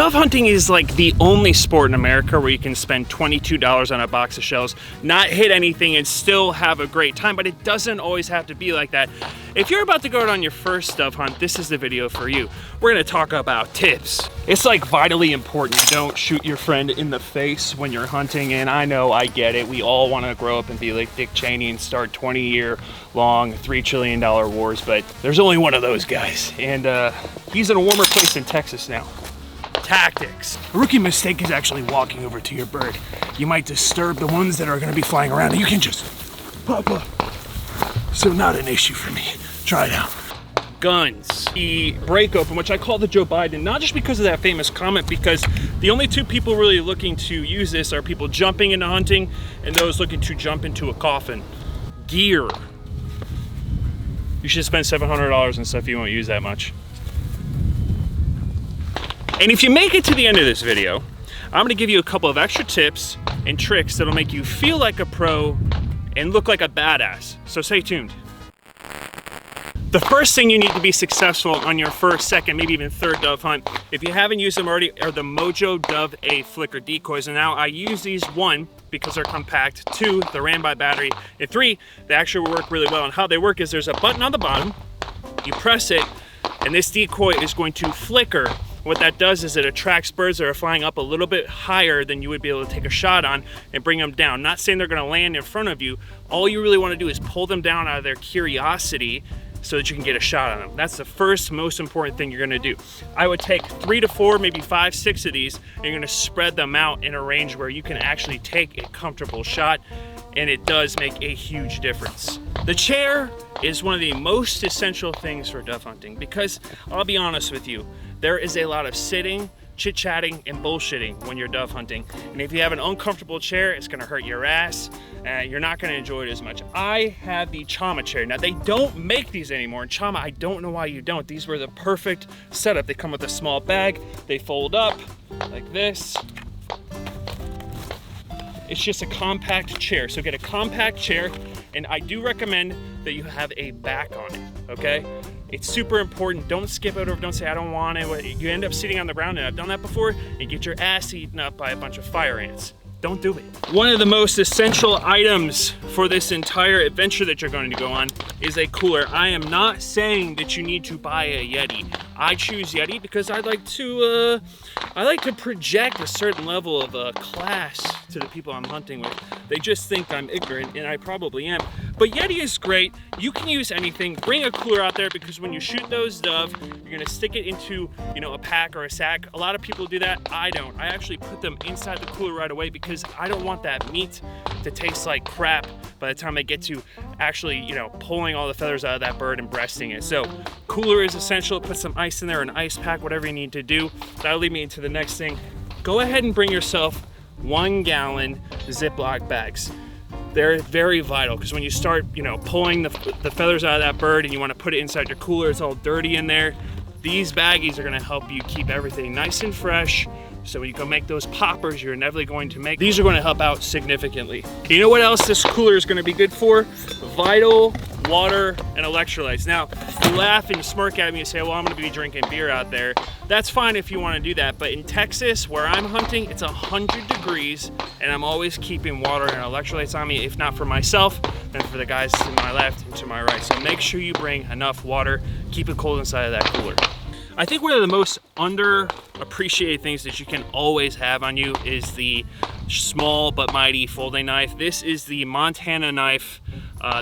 Dove hunting is like the only sport in America where you can spend $22 on a box of shells, not hit anything, and still have a great time, but it doesn't always have to be like that. If you're about to go out on your first dove hunt, this is the video for you. We're gonna talk about tips. It's like vitally important you don't shoot your friend in the face when you're hunting, and I know, I get it. We all wanna grow up and be like Dick Cheney and start 20-year-long, $3 trillion wars, but there's only one of those guys, and he's in a warmer place in Texas now. Tactics. A rookie mistake is actually walking over to your bird. You might disturb the ones that are gonna be flying around, and you can just pop up. So not an issue for me. Try it out. Guns. The break open, which I call the Joe Biden, not just because of that famous comment, because the only two people really looking to use this are people jumping into hunting and those looking to jump into a coffin. Gear. You should spend $700 on stuff you won't use that much. And if you make it to the end of this video, I'm gonna give you a couple of extra tips and tricks that'll make you feel like a pro and look like a badass. So stay tuned. The first thing you need to be successful on your first, second, maybe even third dove hunt, if you haven't used them already, are the Mojo Dove A Flicker decoys. And now I use these, 1, because they're compact, 2, they're ran by battery, and 3, they actually work really well. And how they work is there's a button on the bottom, you press it, and this decoy is going to flicker. What that does is it attracts birds that are flying up a little bit higher than you would be able to take a shot on and bring them down. Not saying they're gonna land in front of you. All you really wanna do is pull them down out of their curiosity so that you can get a shot on them. That's the first most important thing you're gonna do. I would take 3 to 4, maybe 5, 6 of these, and you're gonna spread them out in a range where you can actually take a comfortable shot, and it does make a huge difference. The chair is one of the most essential things for dove hunting because, I'll be honest with you, there is a lot of sitting, chit-chatting, and bullshitting when you're dove hunting. And if you have an uncomfortable chair, it's gonna hurt your ass. You're not gonna enjoy it as much. I have the Chama chair. Now, they don't make these anymore. And Chama, I don't know why you don't. These were the perfect setup. They come with a small bag. They fold up like this. It's just a compact chair. So get a compact chair, and I do recommend that you have a back on it, okay? It's super important. Don't skip it over. Don't say, I don't want it. You end up sitting on the ground, and I've done that before, and get your ass eaten up by a bunch of fire ants. Don't do it. One of the most essential items for this entire adventure that you're going to go on is a cooler. I am not saying that you need to buy a Yeti. I choose Yeti because I like to project a certain level of class to the people I'm hunting with. They just think I'm ignorant, and I probably am. But Yeti is great. You can use anything. Bring a cooler out there because when you shoot those dove, you're gonna stick it into, a pack or a sack. A lot of people do that. I don't. I actually put them inside the cooler right away because I don't want that meat to taste like crap by the time I get to actually, pulling all the feathers out of that bird and breasting it. So cooler is essential. Put some ice in there, an ice pack, whatever you need to do. That'll lead me into the next thing. Go ahead and bring yourself 1-gallon Ziploc bags. They're very vital because when you start, pulling the feathers out of that bird and you want to put it inside your cooler, it's all dirty in there. These baggies are going to help you keep everything nice and fresh. So when you go make those poppers you're inevitably going to make, these are going to help out significantly. You know what else this cooler is going to be good for? Vital water and electrolytes. Now, you laugh and you smirk at me and say, well, I'm going to be drinking beer out there. That's fine if you want to do that, but in Texas, where I'm hunting, it's 100 degrees, and I'm always keeping water and electrolytes on me, if not for myself, then for the guys to my left and to my right. So make sure you bring enough water, keep it cold inside of that cooler. I think one of the most underappreciated things that you can always have on you is the small but mighty folding knife. This is the Montana knife.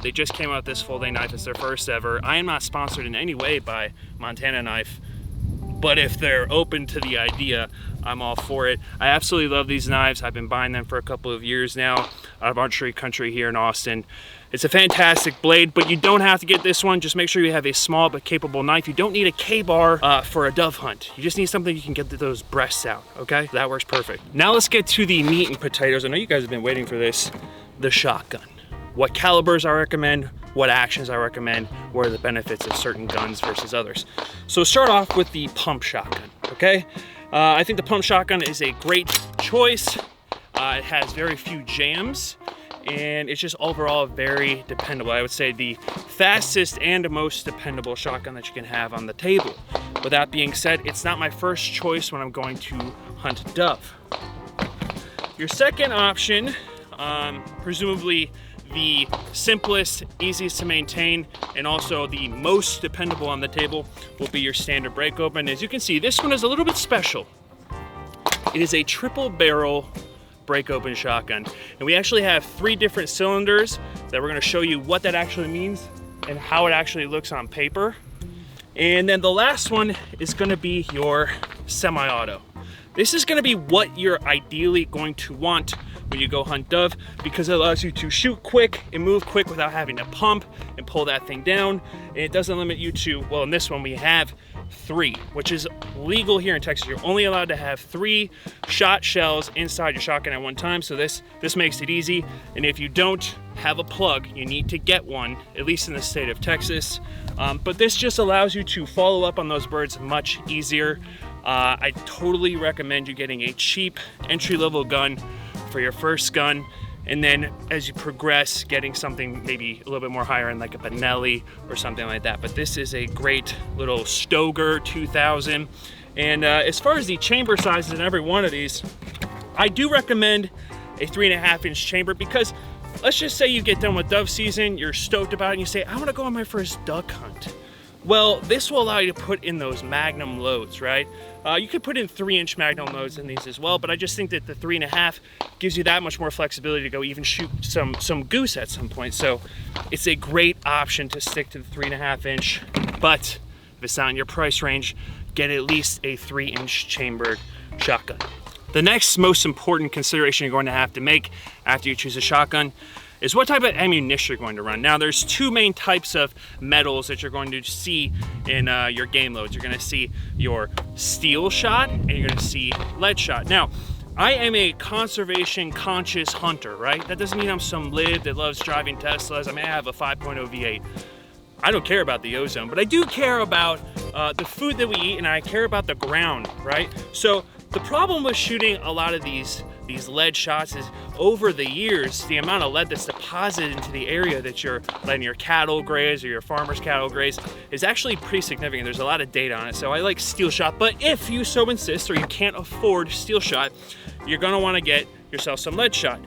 They just came out with this folding knife. It's their first ever. I am not sponsored in any way by Montana Knife, but if they're open to the idea, I'm all for it. I absolutely love these knives. I've been buying them for a couple of years now out of archery country here in Austin. It's a fantastic blade, but you don't have to get this one. Just make sure you have a small but capable knife. You don't need a K-bar for a dove hunt. You just need something you can get those breasts out, okay? That works perfect. Now let's get to the meat and potatoes. I know you guys have been waiting for this. The shotgun. What calibers I recommend, what actions I recommend, what are the benefits of certain guns versus others. So start off with the pump shotgun, okay? I think the pump shotgun is a great choice. It has very few jams, and it's just overall very dependable. I would say the fastest and most dependable shotgun that you can have on the table. With that being said, it's not my first choice when I'm going to hunt dove. Your second option, presumably the simplest, easiest to maintain, and also the most dependable on the table, will be your standard break open. As you can see, this one is a little bit special. It is a triple barrel break open shotgun. And we actually have 3 different cylinders that we're gonna show you what that actually means and how it actually looks on paper. And then the last one is gonna be your semi-auto. This is gonna be what you're ideally going to want when you go hunt dove, because it allows you to shoot quick and move quick without having to pump and pull that thing down. And it doesn't limit you to, well, in this one we have 3, which is legal here in Texas. You're only allowed to have 3 shot shells inside your shotgun at one time, so this makes it easy. And if you don't have a plug, you need to get one, at least in the state of Texas. But this just allows you to follow up on those birds much easier. I totally recommend you getting a cheap entry-level gun for your first gun, and then as you progress, getting something maybe a little bit more higher end, like a Benelli or something like that. But this is a great little Stoeger 2000. And as far as the chamber sizes in every one of these, I do recommend a 3.5-inch chamber, because let's just say you get done with dove season, you're stoked about it, and you say, I want to go on my first duck hunt. Well, this will allow you to put in those magnum loads, right? You could put in 3-inch magnum loads in these as well, but I just think that the 3.5 gives you that much more flexibility to go even shoot some goose at some point. So it's a great option to stick to the 3.5-inch, but if it's not in your price range, get at least a 3-inch chambered shotgun. The next most important consideration you're going to have to make after you choose a shotgun is what type of ammunition you're going to run. Now, there's 2 main types of metals that you're going to see in your game loads. You're gonna see your steel shot and you're gonna see lead shot. Now, I am a conservation conscious hunter, right? That doesn't mean I'm some lib that loves driving Teslas. I mean, I have a 5.0 V8. I don't care about the ozone, but I do care about the food that we eat, and I care about the ground, right? So the problem with shooting a lot of these lead shots is, over the years, the amount of lead that's deposited into the area that you're letting your cattle graze or your farmer's cattle graze is actually pretty significant. There's a lot of data on it. So I like steel shot, but if you so insist or you can't afford steel shot, you're gonna wanna get yourself some lead shot.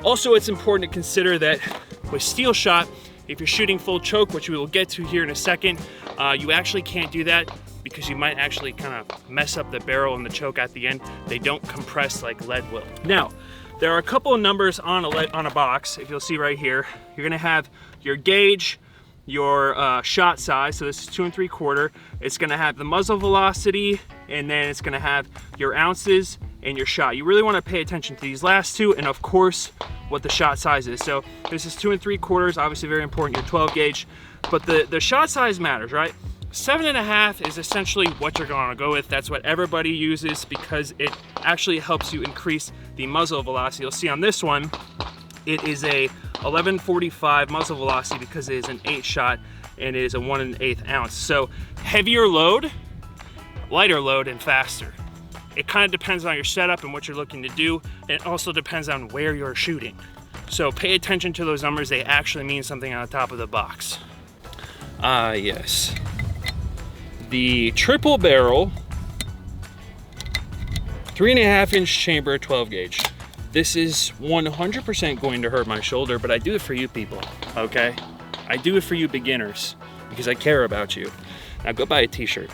Also, it's important to consider that with steel shot, if you're shooting full choke, which we will get to here in a second, you actually can't do that because you might actually kind of mess up the barrel and the choke at the end. They don't compress like lead will. Now, there are a couple of numbers on a box. If you'll see right here, you're gonna have your gauge, your shot size, so this is 2 3/4. It's gonna have the muzzle velocity, and then it's gonna have your ounces and your shot. You really wanna pay attention to these last 2, and of course, what the shot size is. So this is 2 3/4, obviously very important, your 12 gauge, but the shot size matters, right? 7.5 is essentially what you're gonna go with. That's what everybody uses because it actually helps you increase the muzzle velocity. You'll see on this one, it is a 1145 muzzle velocity because it is an 8 shot and it is a 1 1/8 ounce. So heavier load, lighter load, and faster. It kind of depends on your setup and what you're looking to do. And it also depends on where you're shooting. So pay attention to those numbers. They actually mean something on the top of the box. Yes. The triple barrel 3.5-inch chamber 12 gauge. This is 100% going to hurt my shoulder, but I do it for you people, okay? I do it for you beginners because I care about you. Now go buy a t-shirt.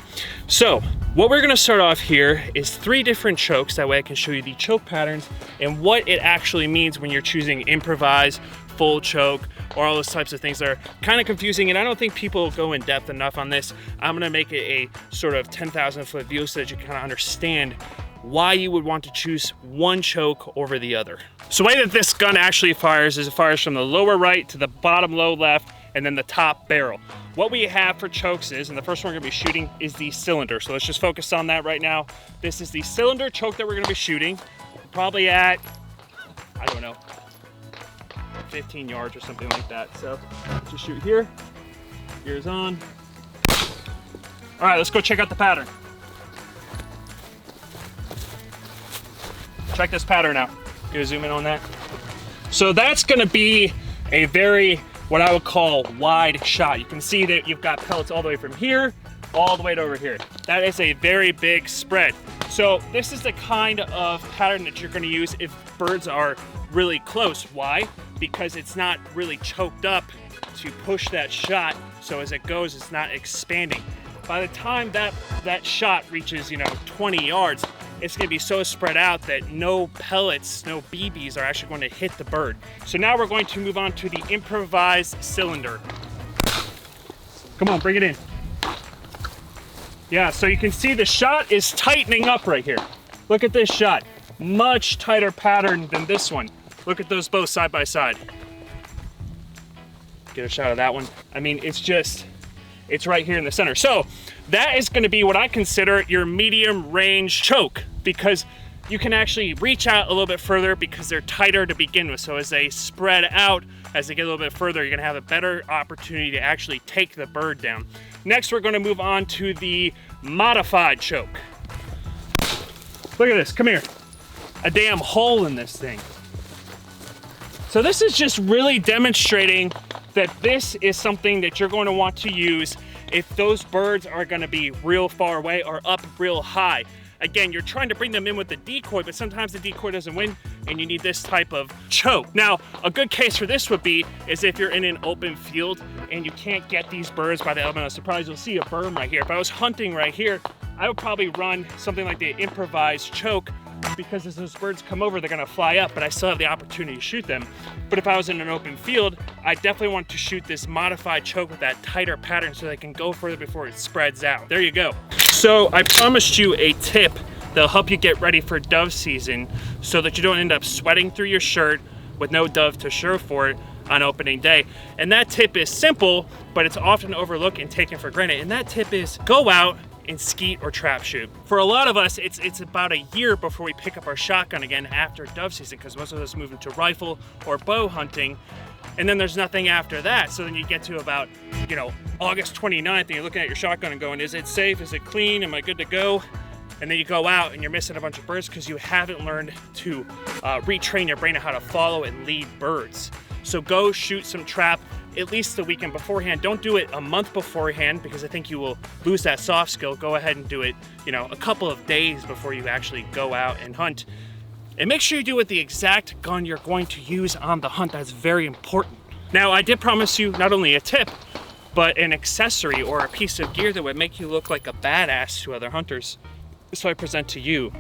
So what we're gonna start off here is 3 different chokes. That way I can show you the choke patterns and what it actually means when you're choosing improvise, full choke, or all those types of things that are kind of confusing, and I don't think people go in depth enough on this. I'm gonna make it a sort of 10,000-foot view so that you kind of understand why you would want to choose one choke over the other. So the way that this gun actually fires is it fires from the lower right to the bottom low left, and then the top barrel. What we have for chokes is, and the first one we're gonna be shooting is the cylinder. So let's just focus on that right now. This is the cylinder choke that we're gonna be shooting, probably at, I don't know, 15 yards or something like that. So let's just shoot here. Gears on. All right, let's go check out the pattern. Check this pattern out. Gonna zoom in on that. So that's gonna be a very, what I would call wide shot. You can see that you've got pellets all the way from here all the way over here. That is a very big spread. So this is the kind of pattern that you're gonna use if birds are really close. Why? Because it's not really choked up to push that shot, so as it goes, it's not expanding. By the time that shot reaches, 20 yards, it's gonna be so spread out that no pellets, no BBs are actually going to hit the bird. So now we're going to move on to the improvised cylinder. Come on, bring it in. Yeah, so you can see the shot is tightening up right here. Look at this shot. Much tighter pattern than this one. Look at those both side by side. Get a shot of that one. I mean, it's right here in the center. So that is gonna be what I consider your medium range choke, because you can actually reach out a little bit further because they're tighter to begin with. So as they spread out, as they get a little bit further, you're gonna have a better opportunity to actually take the bird down. Next, we're gonna move on to the modified choke. Look at this, come here. A damn hole in this thing. So this is just really demonstrating that this is something that you're going to want to use if those birds are going to be real far away or up real high. Again, you're trying to bring them in with the decoy, but sometimes the decoy doesn't win and you need this type of choke. Now, a good case for this would be is if you're in an open field and you can't get these birds by the element of surprise. You'll see a berm right here. If I was hunting right here, I would probably run something like the improvised choke, because as those birds come over, they're gonna fly up, but I still have the opportunity to shoot them. But if I was in an open field, I definitely want to shoot this modified choke with that tighter pattern so they can go further before it spreads out. There you go. So I promised you a tip that'll help you get ready for dove season so that you don't end up sweating through your shirt with no dove to show for it on opening day. And that tip is simple, but it's often overlooked and taken for granted. And that tip is go out and skeet or trap shoot. For a lot of us, it's about a year before we pick up our shotgun again after dove season, because most of us move into rifle or bow hunting, and then there's nothing after that. So then you get to about, August 29th, and you're looking at your shotgun and going, is it safe? Is it clean? Am I good to go? And then you go out and you're missing a bunch of birds because you haven't learned to retrain your brain on how to follow and lead birds. So go shoot some trap at least the weekend beforehand. Don't do it a month beforehand because I think you will lose that soft skill. Go ahead and do it, a couple of days before you actually go out and hunt. And make sure you do it with the exact gun you're going to use on the hunt. That's very important. Now, I did promise you not only a tip, but an accessory or a piece of gear that would make you look like a badass to other hunters. So I present to you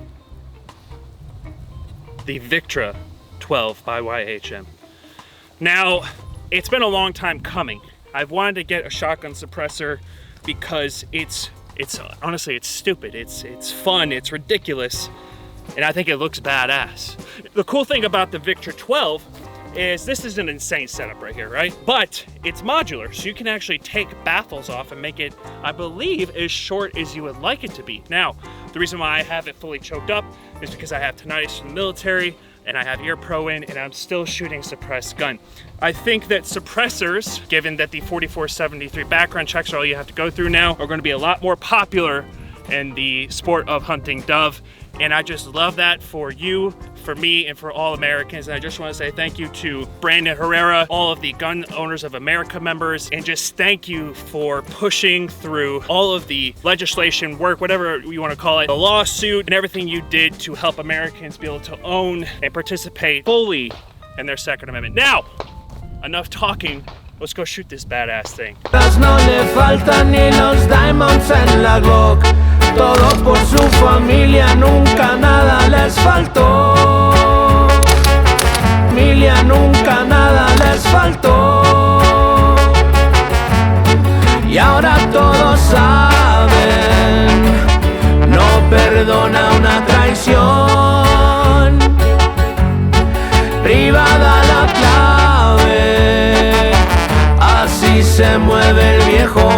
the Victra 12 by YHM. Now, it's been a long time coming. I've wanted to get a shotgun suppressor because it's honestly, it's stupid. It's fun, it's ridiculous, and I think it looks badass. The cool thing about the Victra 12 is this is an insane setup right here, right? But it's modular, so you can actually take baffles off and make it, I believe, as short as you would like it to be. Now, the reason why I have it fully choked up is because I have tinnitus from the military, and I have ear pro in, and I'm still shooting suppressed gun. I think that suppressors, given that the 4473 background checks are all you have to go through now, are gonna be a lot more popular in the sport of hunting dove. And I just love that for you, for me, and for all Americans. And I just want to say thank you to Brandon Herrera, all of the Gun Owners of America members, and just thank you for pushing through all of the legislation work, whatever you want to call it, the lawsuit, and everything you did to help Americans be able to own and participate fully in their Second Amendment. Now, enough talking. Let's go shoot this badass thing. No le faltan ni los diamonds en la Glock. Todo por su familia, nunca nada les faltó. Familia, nunca nada les faltó. Y ahora todos saben, no perdona una traición. Privada la clave, así se mueve el viejo.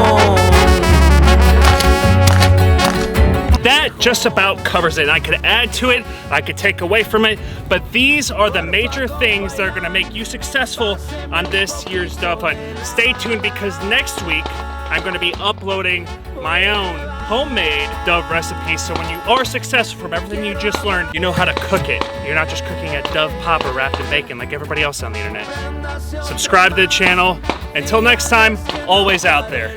That just about covers it. I could add to it, I could take away from it, but these are the major things that are gonna make you successful on this year's dove hunt. Stay tuned because next week I'm gonna be uploading my own homemade dove recipe, so when you are successful from everything you just learned, you know how to cook it. You're not just cooking a dove popper wrapped in bacon like everybody else on the internet. Subscribe to the channel. Until next time, always out there.